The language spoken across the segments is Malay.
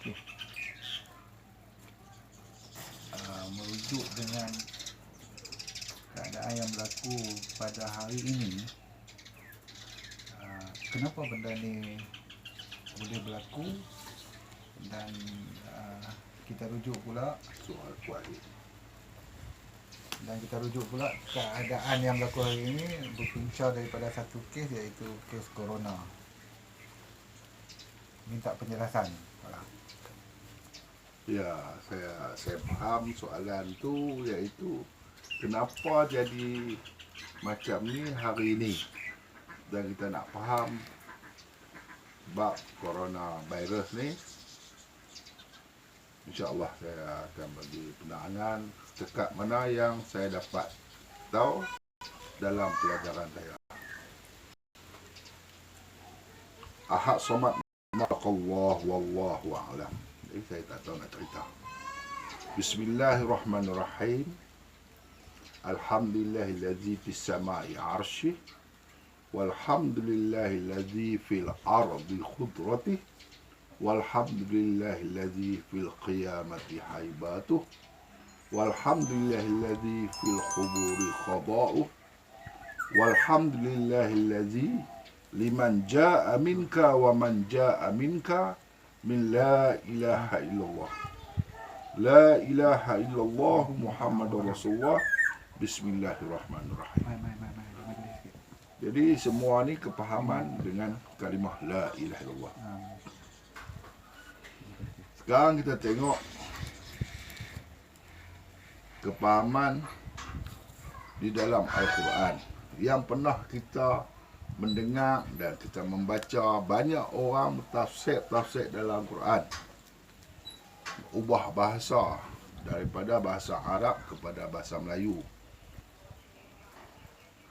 Okey. Merujuk dengan keadaan yang berlaku pada hari ini, kenapa benda ni boleh berlaku, dan kita rujuk pula soal kuat ni. Dan kita rujuk pula keadaan yang berlaku hari ini berpunca daripada satu kes, iaitu kes corona. Minta penjelasan. Ya, saya faham soalan tu, iaitu kenapa jadi macam ni hari ini. Dan kita nak faham bab coronavirus ni. InsyaAllah saya akan bagi penerangan dekat mana yang saya dapat tahu dalam pelajaran saya. Ahad Samad Maqallah Wallahu A'lam. Jadi saya tak tahu nak cerita. Bismillahirrahmanirrahim. Alhamdulillahillazi fis sama'i arsyih, walhamdulillahillazi fil ardi khudratihi, walhamdulillahillazi fil qiyamati haibatuh, walhamdulillahillazi fil khuburi khada'uh, walhamdulillahillazi liman ja'a minka wa man ja'a minka min la ilaha illallah. La ilaha illallah Muhammadur Rasulullah. Bismillahirrahmanirrahim. Jadi semua ni kepahaman dengan kalimah la ilaha illallah. Sekarang kita tengok kepahaman di dalam Al-Quran yang pernah kita mendengar dan kita membaca. Banyak orang tafsir dalam Quran, ubah bahasa daripada bahasa Arab kepada bahasa Melayu.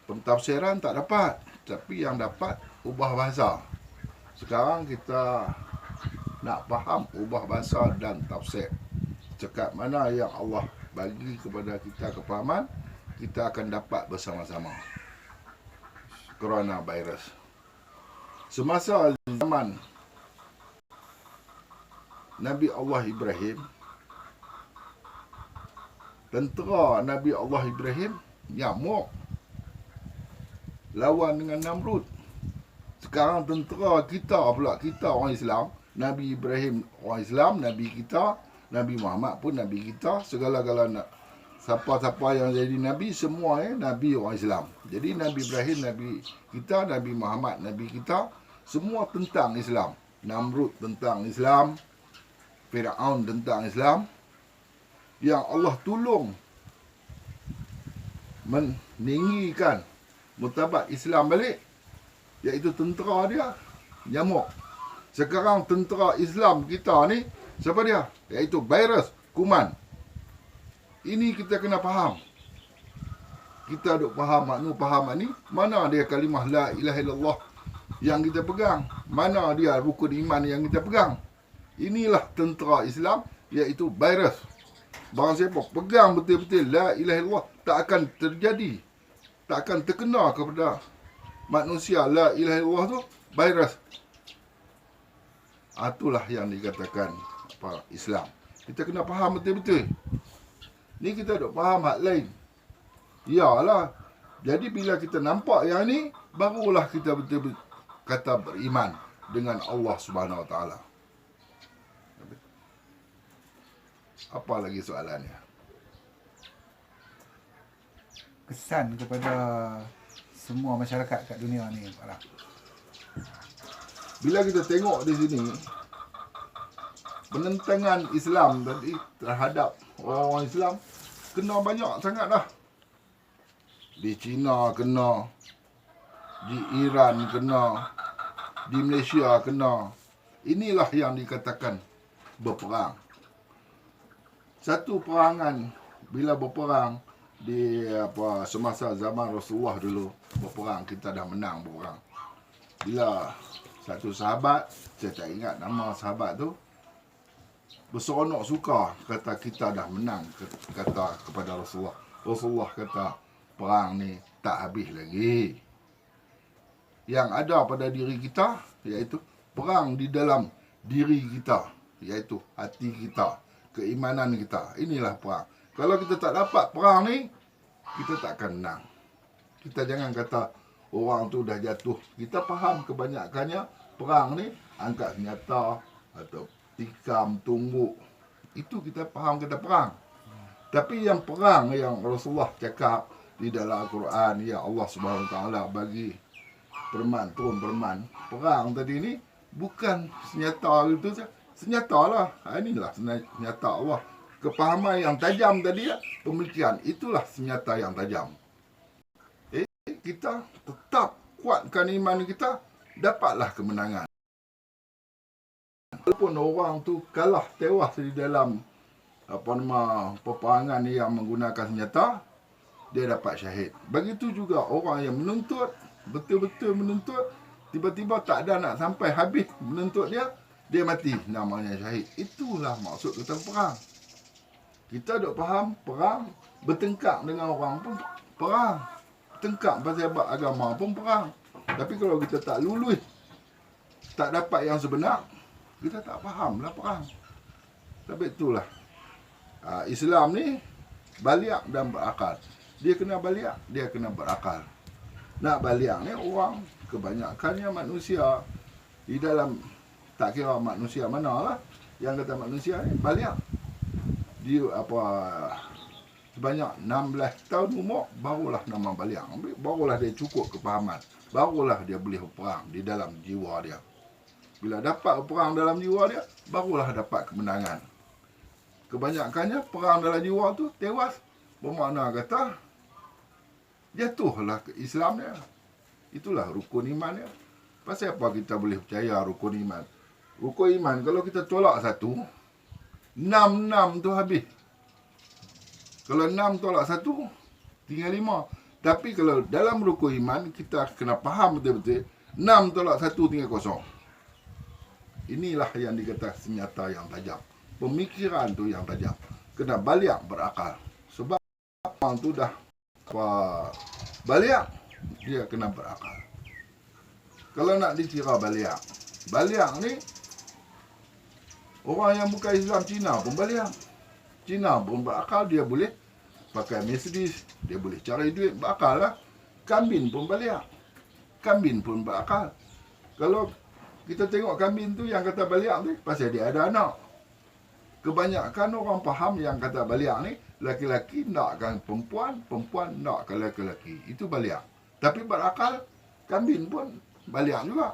Pentafsiran tak dapat, tapi yang dapat ubah bahasa. Sekarang kita nak faham ubah bahasa dan tafsir. Cakap mana yang Allah bagi kepada kita kepahaman, kita akan dapat bersama-sama. Coronavirus. Semasa zaman Nabi Allah Ibrahim, tentera Nabi Allah Ibrahim nyamuk lawan dengan Namrud. Sekarang tentera kita pula, kita orang Islam, Nabi Ibrahim orang Islam, Nabi kita, Nabi Muhammad pun Nabi kita, segala-galanya siapa-siapa yang jadi Nabi, semua Nabi orang Islam. Jadi Nabi Ibrahim Nabi kita, Nabi Muhammad Nabi kita, semua tentang Islam. Namrud tentang Islam, Fir'aun tentang Islam. Yang Allah tolong meninggikan mutabat Islam balik, iaitu tentera dia nyamuk. Sekarang tentera Islam kita ni siapa dia? Iaitu virus, kuman. Ini kita kena faham. Kita duk faham makna fahaman ni, mana dia kalimah la ilaha illallah yang kita pegang, mana dia rukun iman yang kita pegang. Inilah tentera Islam, iaitu virus. Barang siapa pegang betul-betul la ilaha illallah, tak akan terjadi, tak akan terkena kepada manusia la ilaha illallah tu virus. Itulah yang dikatakan Islam. Kita kena faham betul-betul. Ni kita duk faham hak lain. Yalah. Jadi bila kita nampak yang ni, barulah kita betul-betul kata beriman dengan Allah Subhanahu Wa Taala. Apa lagi soalannya? Kesan kepada semua masyarakat kat dunia ni, Pak Ram. Bila kita tengok di sini, penentangan Islam tadi terhadap orang Islam kena banyak sangat dah. Di China kena, di Iran kena, di Malaysia kena. Inilah yang dikatakan berperang. Satu perangan bila berperang di semasa zaman Rasulullah dulu berperang, kita dah menang berperang. Bila satu sahabat, saya tak ingat nama sahabat tu, berseronok suka kata kita dah menang, kata kepada Rasulullah. Rasulullah kata perang ni tak habis lagi. Yang ada pada diri kita iaitu perang di dalam diri kita. iaitu hati kita, keimanan kita. Inilah perang. Kalau kita tak dapat perang ni, kita tak akan menang. Kita jangan kata orang tu dah jatuh. Kita faham kebanyakannya perang ni angkat senjata atau tikam, tumbuk. Itu kita faham kata perang. Tapi yang perang yang Rasulullah cakap di dalam Al-Quran, yang Allah Subhanahu Wa Taala bagi perman, turun perman. Perang tadi ni bukan senjata itu saja. Senjata lah. Inilah senjata Allah. Kepahaman yang tajam tadi, pemikiran. Itulah senjata yang tajam. Kita tetap kuatkan iman kita, dapatlah kemenangan. Walaupun orang tu kalah, tewas di dalam peperangan yang menggunakan senjata, dia dapat syahid. Begitu juga orang yang menuntut, betul-betul menuntut, tiba-tiba tak ada nak sampai habis menuntut dia mati, namanya syahid. Itulah maksud kita perang. Kita duk faham perang, bertengkar dengan orang pun perang. Bertengkar pasal agama pun perang. Tapi kalau kita tak lulus, tak dapat yang sebenar, kita tak fahamlah perang. Tapi itulah Islam ni baliak dan berakal. Dia kena baliak, dia kena berakal. Nak baliak ni orang kebanyakannya manusia di dalam, tak kira manusia mana lah, yang kata manusia ni baliak. Dia sebanyak 16 tahun umur barulah nama baliak. Barulah dia cukup kepahaman. Barulah dia boleh berperang di dalam jiwa dia. Bila dapat perang dalam jiwa dia, barulah dapat kemenangan. Kebanyakannya perang dalam jiwa tu tewas. Bermakna kata jatuhlah ke Islam dia. Itulah rukun iman dia. Pasal apa kita boleh percaya rukun iman? Rukun iman kalau kita tolak satu, 6 tu habis. Kalau 6 tolak satu, tinggal 5. Tapi kalau dalam rukun iman, kita kena faham betul-betul, 6 tolak satu tinggal kosong. Inilah yang dikata senjata yang tajam. Pemikiran tu yang tajam. Kena baliak berakal. Sebab orang tu dah baliak, dia kena berakal. Kalau nak dikira baliak, baliak ni orang yang bukan Islam Cina pun baliak. Cina pun berakal, dia boleh pakai Mercedes, dia boleh cari duit, berakal lah. Kambing pun baliak. Kambing pun berakal. Kalau kita tengok kambing tu yang kata baliak tu, pasal dia ada anak. Kebanyakan orang faham yang kata baliak ni, laki-laki nakkan perempuan, perempuan nakkan laki-laki. Itu baliak. Tapi berakal, kambing pun baliak juga.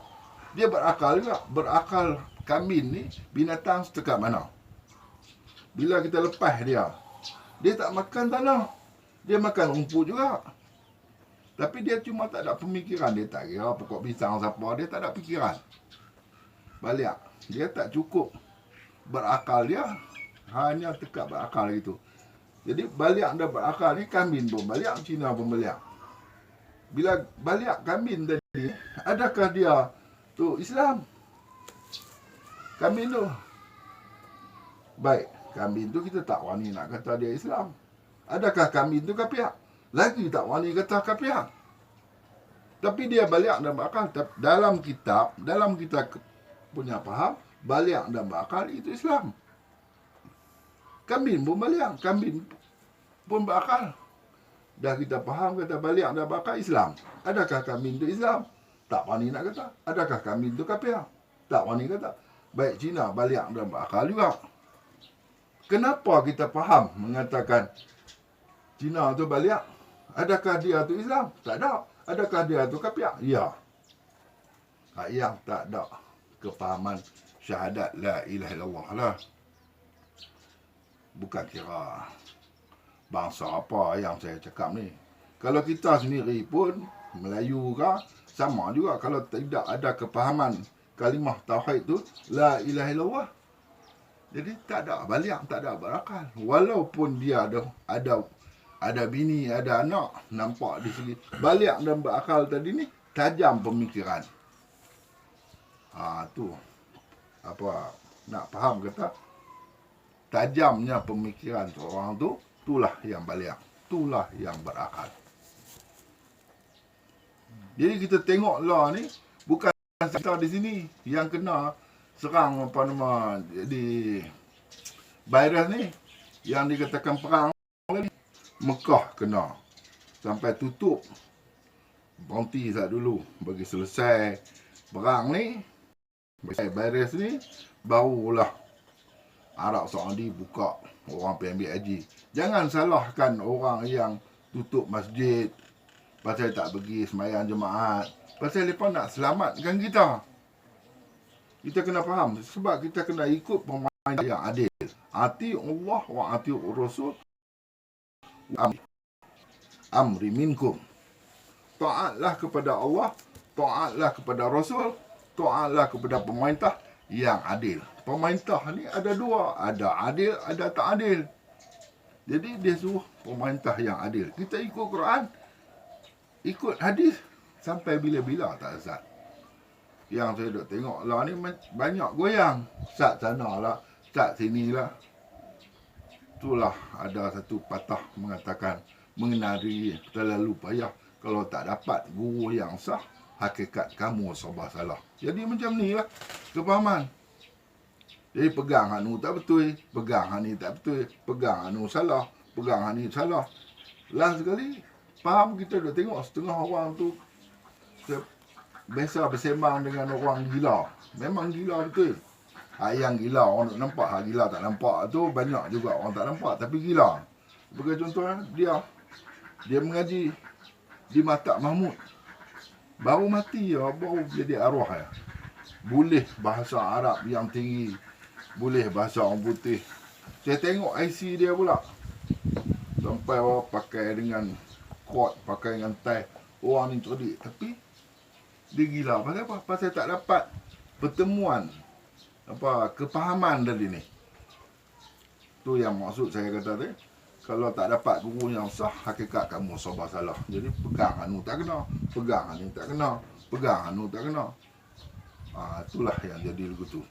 Dia berakal juga. Berakal kambing ni binatang setakat mana. Bila kita lepas dia, dia tak makan tanah. Dia makan rumput juga. Tapi dia cuma tak ada pemikiran. Dia tak kira pokok pisang siapa. Dia tak ada pikiran. Baliak. Dia tak cukup berakal dia. Hanya tekak berakal gitu. Jadi baliak dan berakal ni, kambing pun baliak, Cina pun baliak. Bila baliak kambing tadi, adakah dia tu Islam? Kambing tu. Baik, kambing tu kita tak wani nak kata dia Islam. Adakah kambing tu kafir? Lagi tak wani kata kafir. Tapi dia baliak dan berakal. Dalam kita punya faham, baliak dan berakal itu Islam. Kambing pun baliak, kambing pun berakal. Dah kita faham kata baliak dan berakal Islam. Adakah kambing itu Islam? Tak wani nak kata. Adakah kambing itu kafir? Tak wani kata. Baik, Cina baliak dan berakal juga. Kenapa kita faham mengatakan Cina tu baliak? Adakah dia tu Islam? Tak ada. Adakah dia tu kafir? Ya. Yang tak ada kefahaman syahadat la ilaha illallah lah. Bukan kira bangsa apa yang saya cakap ni. Kalau kita sendiri pun Melayu ke, sama juga. Kalau tidak ada kefahaman kalimah tauhid tu la ilaha illallah, jadi tak ada baliak, tak ada berakal. Walaupun dia ada bini, ada anak, nampak di sini baliak dan berakal tadi ni tajam pemikiran. Tu apa nak faham kata tajamnya pemikiran seorang tu, itulah yang baliak, itulah yang berakal. Jadi kita tengok law ni bukan kita di sini yang kena serang apa nama di virus ni yang dikatakan perang ni, Mekah kena sampai tutup berhenti sat dulu bagi selesai perang ni, virus ni, barulah Arab Saudi buka orang pergi ambil haji. Jangan salahkan orang yang tutup masjid pasal tak pergi sembahyang jemaat, pasal mereka nak selamatkan kita. Kita kena faham, sebab kita kena ikut pemain yang adil. Ati Allah wa ati Rasul amri minkum. Taatlah kepada Allah, taatlah kepada Rasul, taatlah kepada pemerintah yang adil. Pemerintah ni ada dua, ada adil, ada tak adil. Jadi dia suruh pemerintah yang adil. Kita ikut Quran, ikut hadis sampai bila-bila tak Azad. Yang saya duk tengok lah ni banyak goyang. Sat sana lah, sat sini lah. Itulah ada satu patah mengatakan mengenari terlalu payah. Kalau tak dapat guru yang sah, hakikat kamu serba salah. Jadi macam ni lah kefahaman. Jadi pegang anu tak betul, pegang ni tak betul, pegang anu salah, pegang ni salah. Last sekali, faham kita dah tengok setengah orang tu biasa bersembang dengan orang gila. Memang gila betul. Yang gila orang nak nampak, gila tak nampak tu banyak juga orang tak nampak tapi gila. Sebagai contohnya dia mengaji di Matak Mahmud. Baru mati ya, baru jadi arwah ya. Boleh bahasa Arab yang tinggi, boleh bahasa orang putih. Saya tengok IC dia pula. Sampai orang pakai dengan kot, pakai dengan tie. Orang ni cerdik. Tapi dia gila. Pasal apa? Pasal tak dapat pertemuan kepahaman tadi ni. Tu yang maksud saya kata tadi. Kalau tak dapat guru yang sah, hakikat kamu serba salah. Jadi pegang anu tak kena, pegang anu tak kena, pegang anu tak kena. Itulah yang jadi begitu.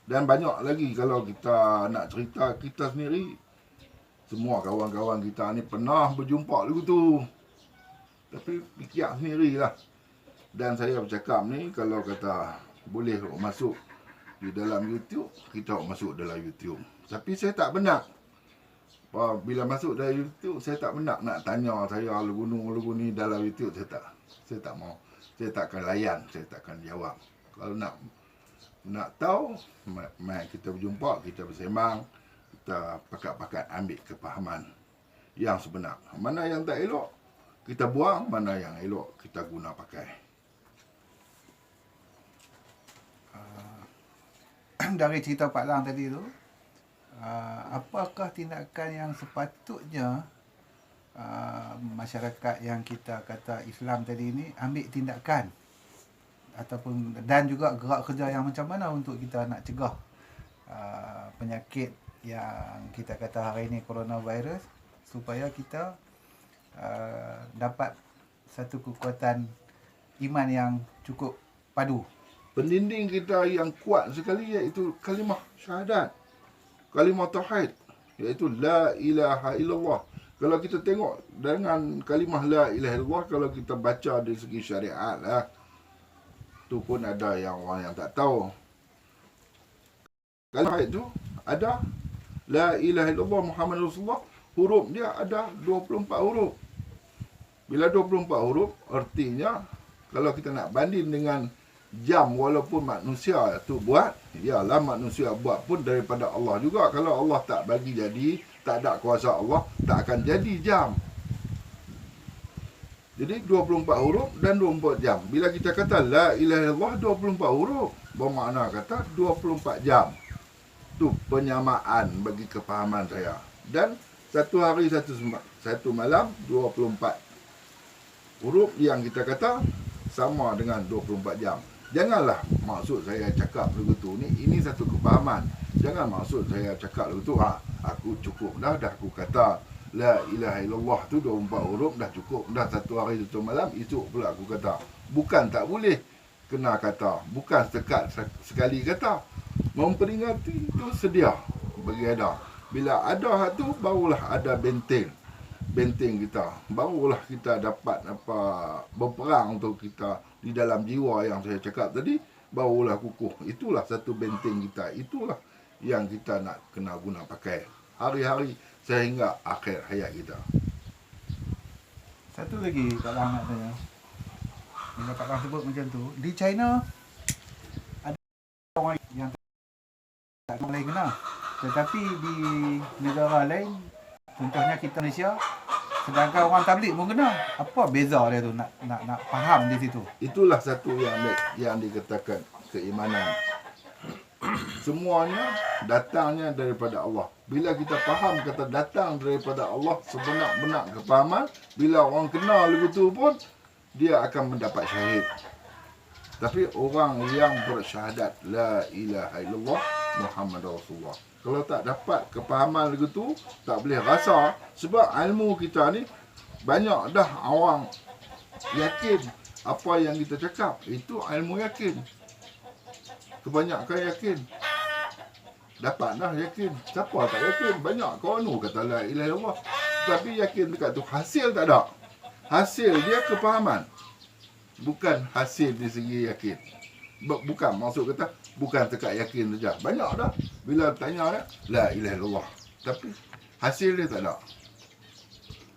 Dan banyak lagi kalau kita nak cerita kita sendiri. Semua kawan-kawan kita ni pernah berjumpa begitu. Tapi fikir sendirilah. Dan saya bercakap ni, kalau kata boleh masuk di dalam YouTube, kita masuk dalam YouTube. Tapi saya tak benak. Bila masuk dalam YouTube, saya tak benak nak tanya saya lagu ni dalam YouTube. Saya tak mau. Saya tak akan layan, saya tak akan jawab. Kalau nak tahu, mari kita berjumpa, kita bersembang, kita pakat-pakat ambil kepahaman yang sebenar. Mana yang tak elok, kita buang, mana yang elok, kita guna pakai. Dari cerita Pak Lang tadi tu, apakah tindakan yang sepatutnya masyarakat yang kita kata Islam tadi ni ambil tindakan ataupun dan juga gerak kerja yang macam mana untuk kita nak cegah penyakit yang kita kata hari ini coronavirus, supaya kita dapat satu kekuatan iman yang cukup padu. Pendinding kita yang kuat sekali iaitu kalimah syahadat, kalimah tauhid, iaitu la ilaha illallah. Kalau kita tengok dengan kalimah la ilaha illallah, kalau kita baca dari segi syariat lah, tu pun ada yang orang yang tak tahu. Kalimah itu ada la ilaha illallah Muhammad Rasulullah, huruf dia ada 24 huruf. Bila 24 huruf, artinya kalau kita nak banding dengan jam, walaupun manusia tu buat, ialah manusia buat pun daripada Allah juga. Kalau Allah tak bagi jadi, tak ada kuasa Allah, tak akan jadi jam. Jadi 24 huruf dan 24 jam. Bila kita kata la ilaha illallah 24 huruf, bermakna kata 24 jam. Tu penyamaan bagi kefahaman saya. Dan satu hari satu malam 24 huruf yang kita kata sama dengan 24 jam. Janganlah maksud saya cakap begitu ni, ini satu kefahaman. Jangan maksud saya cakap begitu, aku cukup dah aku kata la ilaha illallah tu 24 huruf dah cukup, dah satu hari satu malam, esok pula aku kata. Bukan tak boleh kena kata, bukan sekat sekali kata. Memperingati tu sedia bagi ada. Bila ada hak tu, barulah ada benteng kita, barulah kita dapat berperang untuk kita di dalam jiwa yang saya cakap tadi. barulah kukuh. Itulah satu benteng kita. Itulah yang kita nak kena guna pakai hari-hari sehingga akhir hayat kita. Satu lagi Kak Lang nak tanya. Bila Kak Lang sebut macam tu, di China ada orang yang tak boleh kena. Tetapi di negara lain, contohnya kita Malaysia, sedangkan orang tabligh pun kena. Apa beza dia tu, nak faham di situ? Itulah satu yang dikatakan keimanan. Semuanya datangnya daripada Allah. Bila kita faham kata datang daripada Allah sebenar-benar kefahaman, bila orang kenal begitu pun dia akan mendapat syahid. Tapi orang yang bersyahadat la ilaha illallah Muhammad Rasulullah, kalau tak dapat kefahaman begitu, tak boleh rasa. Sebab ilmu kita ni banyak dah orang yakin apa yang kita cakap itu ilmu yakin. Kebanyakan yakin. Dapat dah yakin. Siapa tak yakin? Banyak kawan kata la ilaha illallah. Tapi yakin dekat tu hasil tak ada. Hasil dia kefahaman. Bukan hasil di segi yakin. Bukan maksud kata bukan dekat yakin saja. Banyak dah. Bila tanya dia la ilaha illallah. Tapi hasil dia tak ada.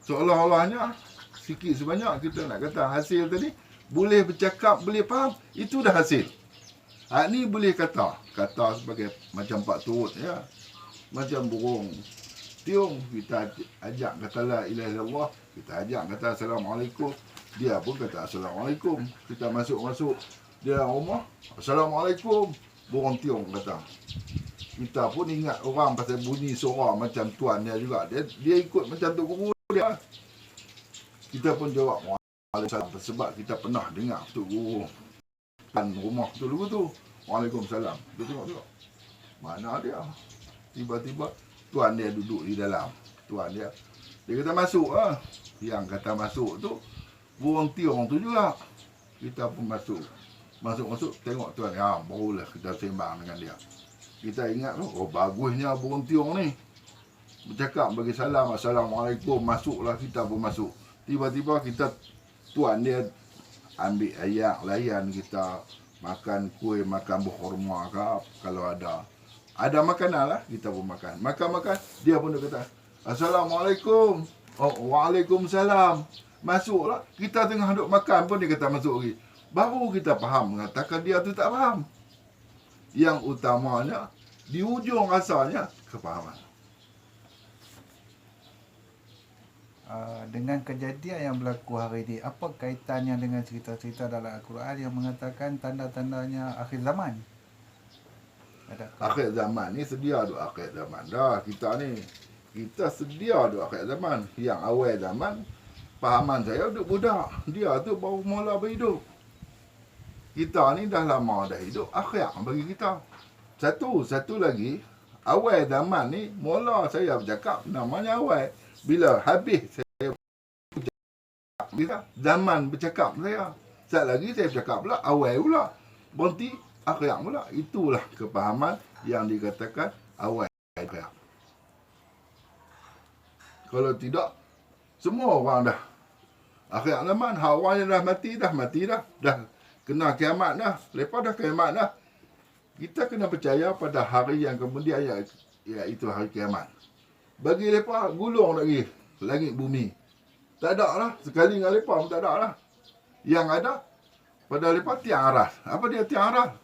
Seolah-olahnya sikit sebanyak kita nak kata hasil tadi boleh bercakap, boleh faham, itu dah hasil. Ni boleh kata sebagai macam Pak Turut ya. Macam burung tiung, kita ajak kata la ilaha illallah, kita ajak kata assalamualaikum, dia pun kata assalamualaikum. Kita masuk dia rumah, assalamualaikum, burung tiung kata. Kita pun ingat orang pasal bunyi suara macam tuan dia juga. Dia ikut macam tu guru dia. Kita pun jawab waalaikumsalam sebab kita pernah dengar tu guru kan rumah tu dulu tu. Waalaikumsalam. Dia tengok. Mana dia? Tiba-tiba tuan dia duduk di dalam. Tuan dia kata masuk ah. Yang kata masuk tu burung tiung tu juga. Kita pun masuk tengok tuan. Barulah kita sembang dengan dia. Kita ingat bagusnya burung tiung ni. Bercakap bagi salam, assalamualaikum, masuklah, kita pun masuk. Tiba-tiba tuan dia ambil ayak, layan kita, makan kuih, makan buah kurma ke, kalau ada makanan lah, kita pun makan. Makan, dia pun kata, assalamualaikum, waalaikumsalam, masuklah. Kita tengah duduk makan pun dia kata masuk lagi. Baru kita faham, mengatakan dia tu tak faham. Yang utamanya, di ujung rasanya, kefahaman. Dengan kejadian yang berlaku hari ini, apa kaitannya dengan cerita-cerita dalam Al-Quran yang mengatakan tanda-tandanya akhir zaman? Akhir zaman ni sedia duk akhir zaman dah. Kita sedia duk akhir zaman. Yang awal zaman, pahaman saya duk budak. Dia tu baru mula berhidup. Kita ni dah lama dah hidup, akhir bagi kita. Satu lagi, awal zaman ni, mula saya bercakap, namanya awal. Bila habis saya bercakap, zaman bercakap saya. Sekali lagi saya bercakap pula, awal pula. Berhenti, akhir pula. Itulah kepahaman yang dikatakan awal akhir. Kalau tidak, semua orang dah. Akhir zaman, orang yang dah mati dah. Dah kena kiamat dah. Lepas dah kiamat dah. Kita kena percaya pada hari yang kemudian, iaitu hari kiamat. Bagi mereka gulung lagi langit bumi. Tak ada lah. Sekali dengan mereka pun tak ada lah. Yang ada pada mereka tiang aras. Apa dia tiang aras?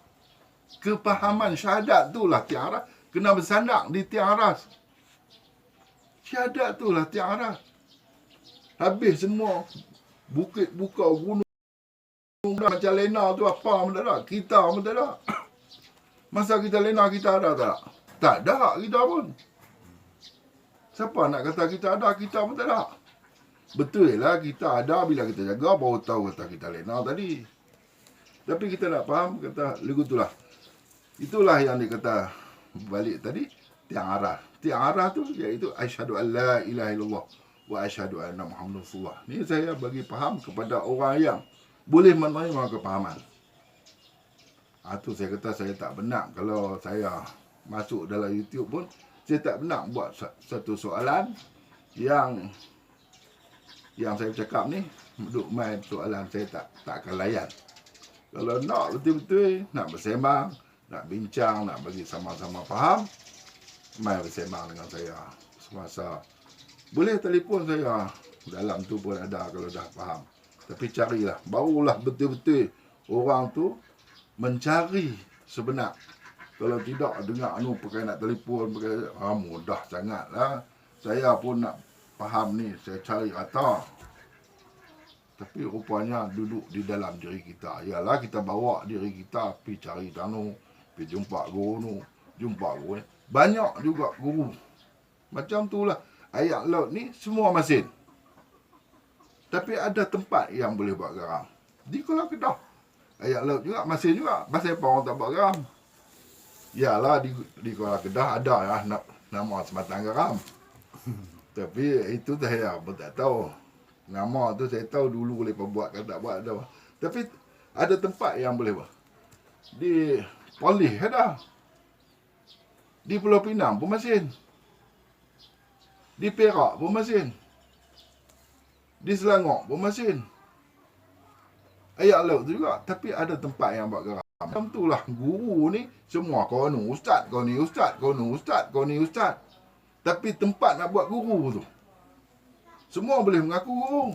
Kepahaman syahadat tu lah tiang aras. Kena bersandar di tiang aras. Syahadat tu lah tiang aras. Habis semua bukit buka gunung macam lena tu apa pun tak ada. Kita pun tak ada. Masa kita lena kita ada tak? Tak ada kita pun. Siapa nak kata kita ada, kita pun tak ada. Betul lah kita ada bila kita jaga, baru tahu kata kita lena tadi. Tapi kita nak faham, kata lagu itulah. Itulah yang dikata balik tadi, tiang arah. Tiang arah tu iaitu asyhadu an la ilaha illallah wa asyhadu anna Muhammadar Rasulullah. Ni saya bagi faham kepada orang yang boleh menerima kepahaman. Itu saya kata saya tak benar kalau saya masuk dalam YouTube pun. Saya tak benar buat satu soalan yang saya bercakap ni, duk main soalan saya tak akan layan. Kalau nak betul-betul nak bersembang, nak bincang, nak bagi sama-sama faham, mai bersembang dengan saya semasa. Boleh telefon saya, dalam tu pun ada kalau dah faham. Tapi carilah, barulah betul-betul orang tu mencari sebenar. Kalau tidak dengar pakai nak telefon, pakai mudah sangatlah. Saya pun nak faham ni, saya cari rata. Tapi rupanya duduk di dalam diri kita. Ialah kita bawa diri kita pergi cari tanu, pergi jumpa guru nu, jumpa guru ni. Banyak juga guru. Macam tu lah. Ayat laut ni semua masin. Tapi ada tempat yang boleh buat garam. Di Kuala Kedah. Ayat laut juga, masin juga. Pasal apa orang tak buat garam? Yalah di Kuala Kedah ada lah nama sematang garam. Tapi itu saya pun tak tahu. Nama tu saya tahu dulu boleh buat, kalau tak buat ada. Tapi ada tempat yang boleh buat. Di Polis ada. Di Pulau Pinang pun masin. Di Perak pun masin. Di Selangor pun masin. Ayat laut tu juga. Tapi ada tempat yang buat garam. Macam tu lah. Guru ni semua kau ni ustaz, kau ni ustaz, kau ni ustaz, kau ni ustaz. Tapi tempat nak buat guru tu, semua boleh mengaku guru.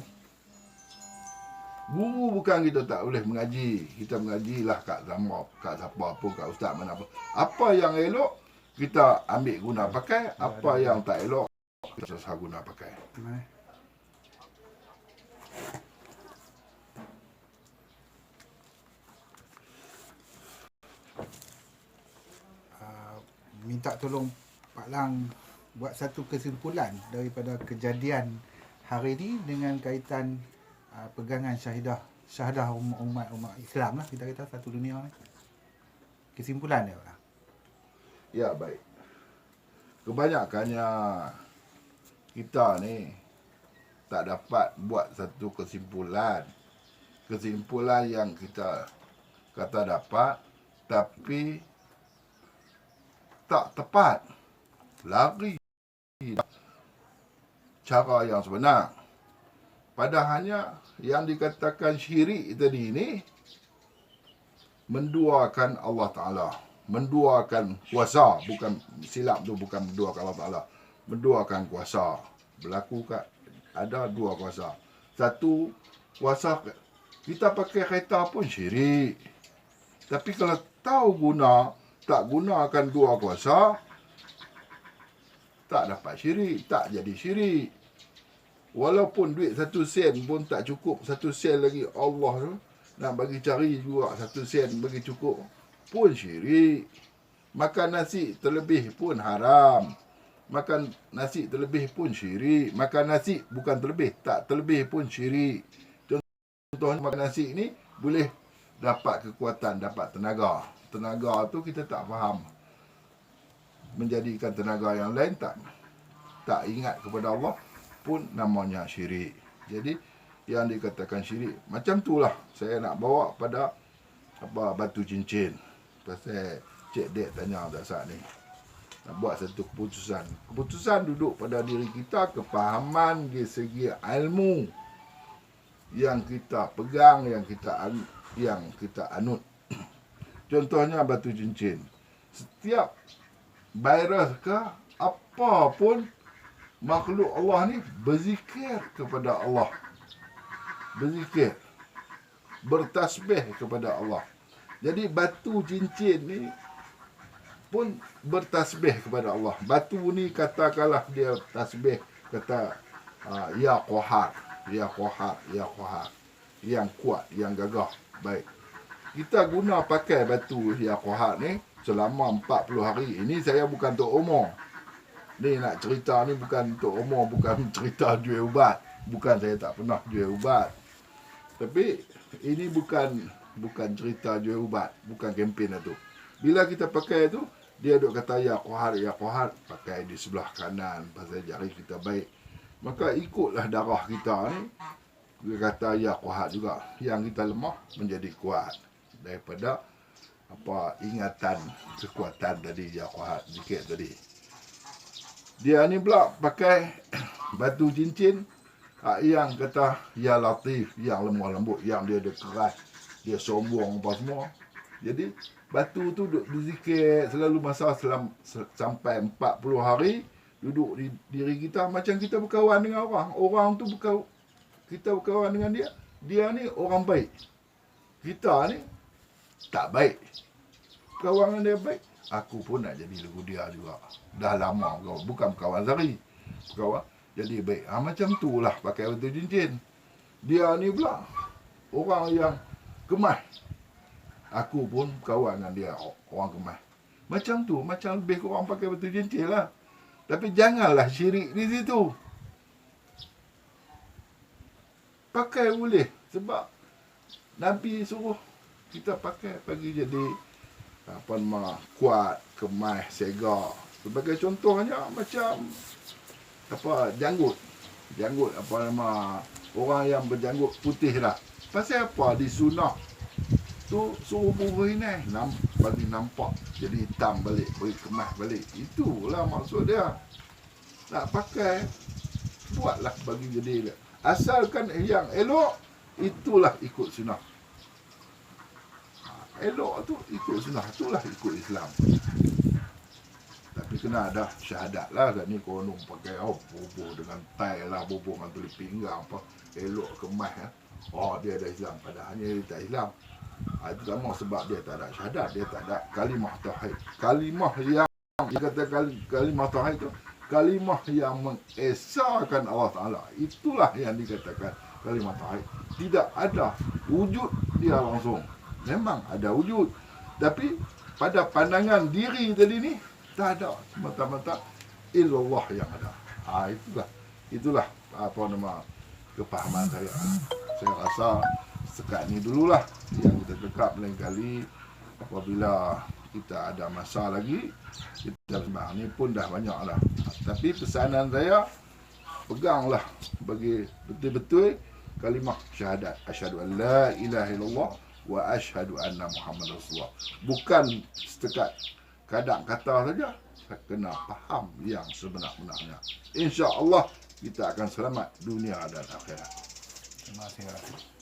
Guru bukan kita tak boleh mengaji. Kita mengajilah kat sama, kat siapa pun, kat ustaz mana pun. Apa yang elok, kita ambil guna pakai. Apa yang tak elok, kita susah guna pakai. Minta tolong Pak Lang buat satu kesimpulan daripada kejadian hari ini dengan kaitan pegangan syahadah umat Islam lah, kita kata satu dunia ni. Kesimpulan dia, Pak. Ya, baik. Kebanyakannya kita ni tak dapat buat satu kesimpulan. Kesimpulan yang kita kata dapat, tapi tak tepat. Lari cara yang sebenar. Padahalnya yang dikatakan syirik tadi ni menduakan Allah Ta'ala, menduakan kuasa. Bukan silap tu, bukan menduakan Allah Ta'ala, menduakan kuasa. Berlaku kat ada dua kuasa. Satu kuasa kita pakai kereta pun syirik. Tapi kalau tahu guna, tak gunakan dua kuasa, tak dapat syirik, tak jadi syirik. Walaupun duit 1 sen pun tak cukup, 1 sen lagi Allah tu nak bagi cari juga 1 sen bagi cukup, pun syirik. Makan nasi terlebih pun haram. Makan nasi terlebih pun syirik. Makan nasi bukan terlebih, tak terlebih pun syirik. Contohnya makan nasi ni boleh dapat kekuatan, dapat tenaga. Tenaga tu kita tak faham. Menjadikan tenaga yang lain tak ingat kepada Allah pun namanya syirik. Jadi yang dikatakan syirik macam itulah saya nak bawa pada batu cincin. Pasal Cik Dek tanya dah saat ni. Nak buat satu keputusan. Keputusan duduk pada diri kita, kefahaman dari segi ilmu yang kita pegang, yang kita anut. Contohnya batu cincin. Setiap virus ke apa pun makhluk Allah ni berzikir kepada Allah. Berzikir. Bertasbih kepada Allah. Jadi batu cincin ni pun bertasbih kepada Allah. Batu ni katakanlah dia tasbih, kata ya Qahar, ya Qahar, ya Qahar. Yang kuat, yang gagah. Baik. Kita guna pakai batu ya Qahar ni selama 40 hari. Ini saya bukan untuk umur. Ni nak cerita ni bukan untuk umur, bukan cerita jual ubat. Bukan, saya tak pernah jual ubat. Tapi ini bukan cerita jual ubat, bukan kempen itu. Bila kita pakai tu, dia duk kata ya Qahar, pakai di sebelah kanan pasal jari kita baik. Maka ikutlah darah kita ni. Dia kata ya Qahar juga. Yang kita lemah menjadi kuat daripada ingatan kekuatan tadi ya Qahar sikit tadi. Dia ni pula pakai batu cincin yang kata ya Latif, yang lemah lembut, yang dia ada keras, dia sombong apa semua. Jadi batu tu duduk berzikir selalu masa sampai 40 hari duduk di diri kita macam kita berkawan dengan orang. Orang tu kita berkawan dengan dia. Dia ni orang baik. Kita ni tak baik. Kawan dengan dia baik. Aku pun nak jadi lagu dia juga. Dah lama kau. Bukan berkawan sehari. Berkawan. Jadi baik. Macam tu lah pakai batu cincin. Dia ni pula orang yang kemas. Aku pun berkawan dengan dia orang kemas. Macam tu. Macam lebih korang pakai batu cincin lah. Tapi janganlah syirik di situ. Pakai boleh. Sebab Nabi suruh kita pakai bagi jadi kuat, kemas, segar. Sebagai contohnya macam janggut. Janggut orang yang berjanggut putih lah. Pasal apa di sunnah tu suruh bubuh ini bagi nampak jadi hitam balik, bagi kemas balik. Itulah maksud dia. Nak pakai, buatlah bagi jadi. Asalkan yang elok, itulah ikut sunnah. Elok tu ikut sunnah, itulah ikut Islam. Tapi kena ada syahadat lah. Kan ni konon pakai bubuh dengan tai lah, bubuh dengan tulis pinggang apa. Elok kemas ya. Dia ada Islam. Padahalnya dia tak Islam. Itu sama sebab dia tak ada syahadat, dia tak ada kalimah tauhid. Kalimah yang dikata kalimah tauhid itu kalimah yang mengesahkan Allah Ta'ala. Itulah yang dikatakan kalimah tauhid. Tidak ada wujud dia langsung. Memang ada wujud, tapi pada pandangan diri tadi ni tak ada, semata-mata illallah yang ada. Itulah kepahaman saya. Saya rasa sekat ni dululah yang kita cakap lain kali. Apabila kita ada masa lagi, kita sembang ni pun dah banyak lah. Tapi pesanan saya, peganglah bagi betul-betul kalimah syahadat. Asyhadu an la ilaha illallah wa asyhadu anna Muhammad Rasulullah. Bukan setakat kadang kata saja, kena faham yang sebenar-benarnya. InsyaAllah kita akan selamat dunia dan akhirat. Terima kasih.